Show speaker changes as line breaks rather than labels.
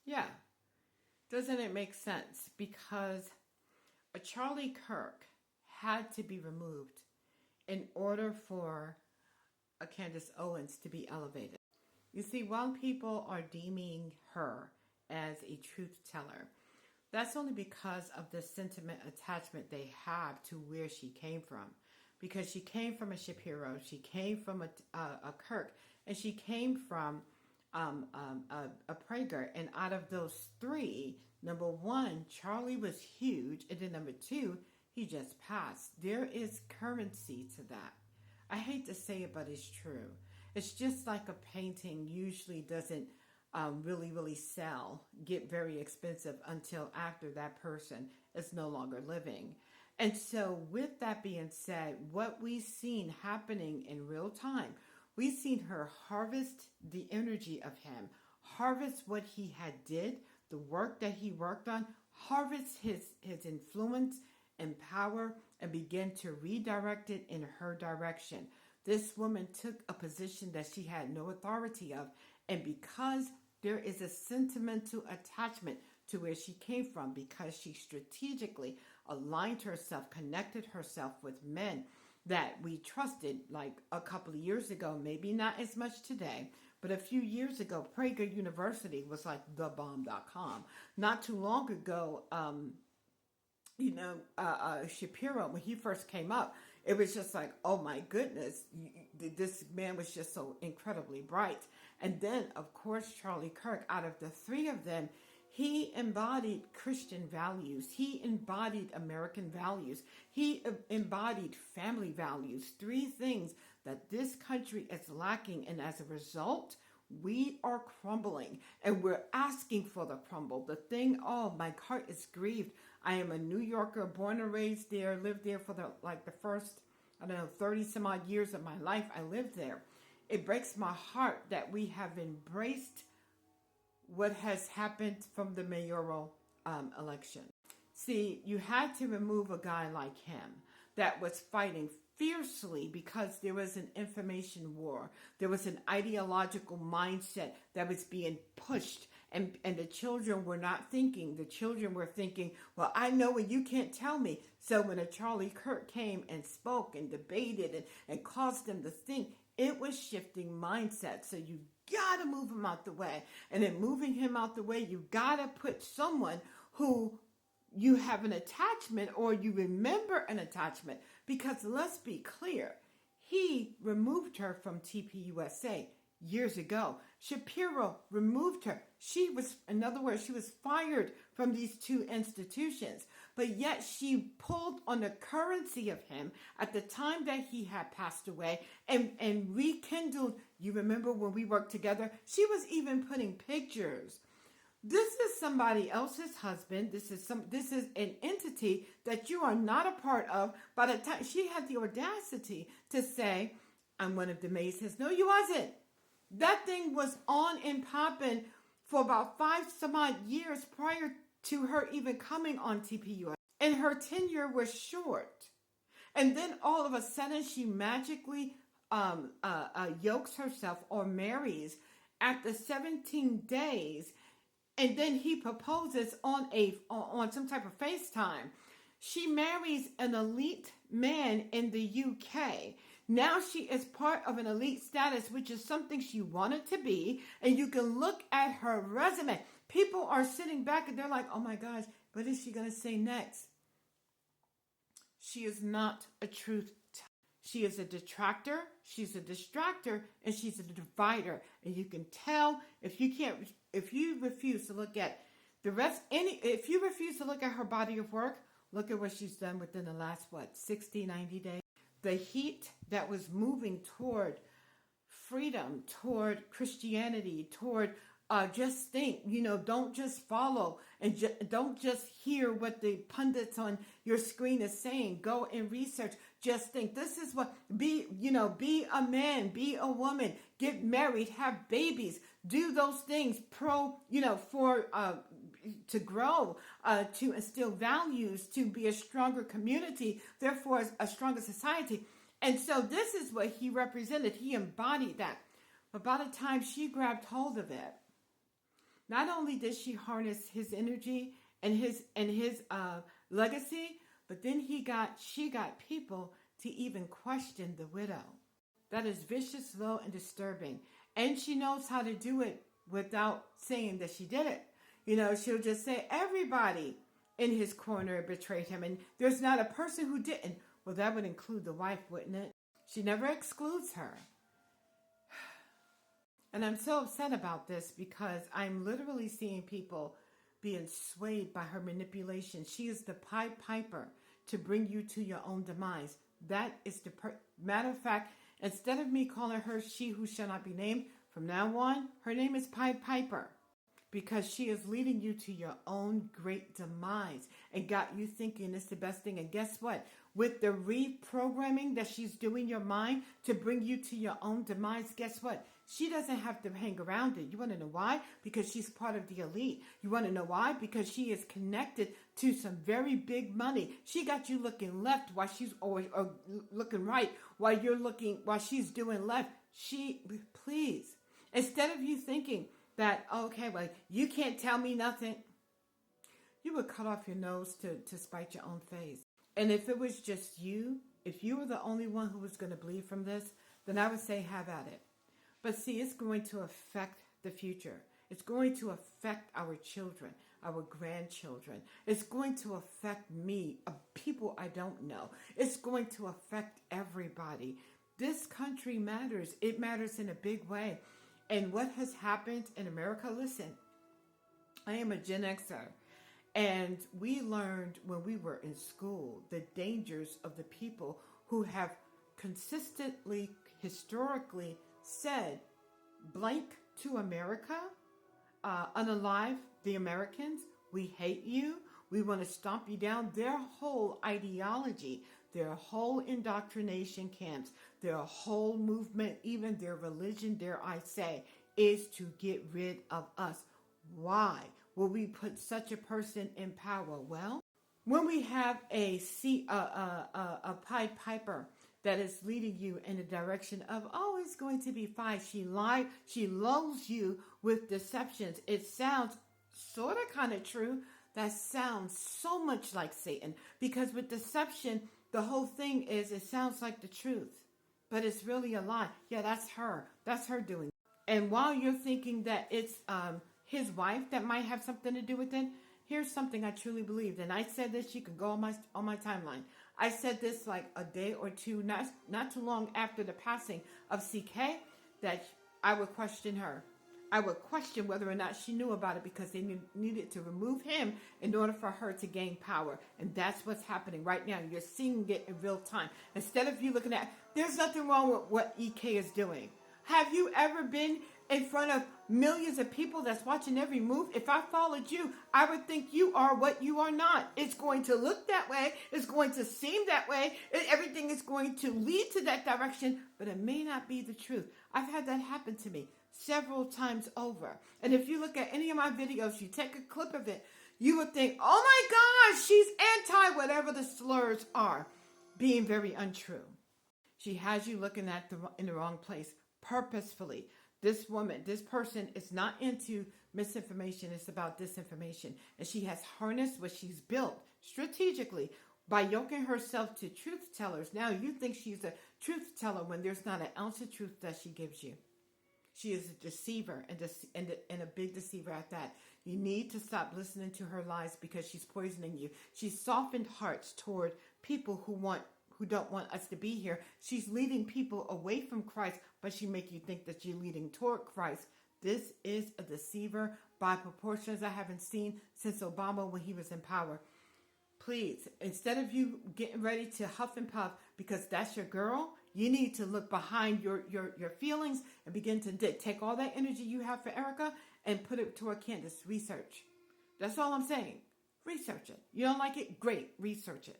Yeah. Doesn't it make sense? Because a Charlie Kirk had to be removed in order for a Candace Owens to be elevated. You see, while people are deeming her as a truth teller, that's only because of the sentiment attachment they have to where she came from. Because she came from a Shapiro, she came from a Kirk, and she came from a Prager. And out of those three, number one, Charlie was huge, and then number two, he just passed. There is currency to that. I hate to say it, but it's true. It's just like a painting usually doesn't really sell, get very expensive until after that person is no longer living. And so, with that being said, what we've seen happening in real time, we've seen her harvest the energy of him, harvest what he had did, the work that he worked on, harvest his influence and power, and begin to redirect it in her direction. This woman took a position that she had no authority of, and because there is a sentimental attachment to where she came from, because she strategically aligned herself, connected herself with men that we trusted like a couple of years ago, maybe not as much today, but a few years ago, Prager University was like thebomb.com. Not too long ago, Shapiro, when he first came up, it was just like, oh my goodness, this man was just so incredibly bright. And then, of course, Charlie Kirk, out of the three of them, he embodied Christian values. He embodied American values. He embodied family values. Three things that this country is lacking. And as a result, we are crumbling, and we're asking for the crumble. The thing, oh, my heart is grieved. I am a New Yorker, born and raised there, lived there for the first, 30 some odd years of my life. I lived there. It breaks my heart that we have embraced what has happened from the mayoral election. See, you had to remove a guy like him that was fighting fiercely because there was an information war. There was an ideological mindset that was being pushed, and the children were not thinking. The children were thinking, well, I know and you can't tell me. So when a Charlie Kirk came and spoke and debated and caused them to think, it was shifting mindset. So you got to move him out the way. And in moving him out the way, you got to put someone who you have an attachment, or you remember an attachment, because let's be clear, he removed her from TPUSA years ago. Shapiro removed her. She was, in other words, she was fired from these two institutions, but yet she pulled on the currency of him at the time that he had passed away and rekindled. You remember when we worked together? She was even putting pictures. This is somebody else's husband. This is an entity that you are not a part of. By the time she had the audacity to say, I'm one of the Masons. No, you wasn't. That thing was on and popping for about 5 some odd years prior to her even coming on TPU. And her tenure was short. And then all of a sudden she magically yokes herself or marries after 17 days. And then he proposes on some type of FaceTime. She marries an elite man in the UK. Now she is part of an elite status, which is something she wanted to be. And you can look at her resume. People are sitting back and they're like, oh my gosh, what is she going to say next? She is not a truth teller. She is a detractor, she's a distractor, and she's a divider. And you can tell if you refuse to look at the rest, if you refuse to look at her body of work, look at what she's done within the last, 60, 90 days. The heat that was moving toward freedom, toward Christianity, toward just think, don't just follow and don't just hear what the pundits on your screen is saying. Go and research. Just think. This is what, be a man, be a woman, get married, have babies, do those things to grow, to instill values, to be a stronger community, therefore a stronger society. And so this is what he represented. He embodied that. But by the time she grabbed hold of it, Not only did she harness his energy and his legacy, but then she got people to even question the widow. That is vicious, low, and disturbing. And she knows how to do it without saying that she did it. She'll just say everybody in his corner betrayed him, and there's not a person who didn't. Well, that would include the wife, wouldn't it? She never excludes her. And I'm so upset about this because I'm literally seeing people being swayed by her manipulation. She is the Pied Piper to bring you to your own demise. That is the matter of fact, instead of me calling her she who shall not be named, from now on, her name is Pied Piper. Because she is leading you to your own great demise and got you thinking it's the best thing. And guess what? With the reprogramming that she's doing your mind to bring you to your own demise, guess what? She doesn't have to hang around it. You want to know why? Because she's part of the elite. You want to know why? Because she is connected to some very big money. She got you looking left while she's or looking right while she's doing left. Please, instead of you thinking that, okay, well, you can't tell me nothing, you would cut off your nose to spite your own face. And if it was just you, if you were the only one who was going to bleed from this, then I would say have at it. But see, it's going to affect the future. It's going to affect our children, our grandchildren. It's going to affect me, people I don't know. It's going to affect everybody. This country matters. It matters in a big way. And what has happened in America, listen, I am a Gen Xer. And we learned when we were in school the dangers of the people who have consistently, historically said blank to America, unalive the Americans, we hate you, we want to stomp you down. Their whole ideology, their whole indoctrination camps, their whole movement, even their religion, dare I say, is to get rid of us. Why will we put such a person in power? Well, when we have a Pied Piper that is leading you in the direction of, oh, it's going to be fine. She lulls you with deceptions. It sounds sort of kind of true. That sounds so much like Satan, because with deception, the whole thing is it sounds like the truth, but it's really a lie. Yeah, that's her. That's her doing. And while you're thinking that it's his wife that might have something to do with it, here's something I truly believed. And I said this, you can go on my timeline. I said this like a day or two, not too long after the passing of CK, that I would question her. I would question whether or not she knew about it, because they needed to remove him in order for her to gain power. And that's what's happening right now. You're seeing it in real time. Instead of you looking at, there's nothing wrong with what EK is doing. Have you ever been in front of millions of people that's watching every move? If I followed you, I would think you are what you are not. It's going to look that way. It's going to seem that way. Everything is going to lead to that direction, but it may not be the truth. I've had that happen to me several times over. And if you look at any of my videos, you take a clip of it, you would think, oh my gosh, she's anti whatever the slurs are, being very untrue. She has you looking at in the wrong place purposefully. This person is not into misinformation. It's about disinformation. And she has harnessed what she's built strategically by yoking herself to truth tellers. Now you think she's a truth teller when there's not an ounce of truth that she gives you. She is a deceiver, and a big deceiver at that. You need to stop listening to her lies, because she's poisoning you. She's softened hearts toward people who don't want us to be here. She's leading people away from Christ, but she make you think that you're leading toward Christ. This is a deceiver by proportions I haven't seen since Obama when he was in power. Please, instead of you getting ready to huff and puff because that's your girl, you need to look behind your feelings and begin to take all that energy you have for Erica and put it toward Candace. Research. That's all I'm saying. Research it. You don't like it? Great. Research it.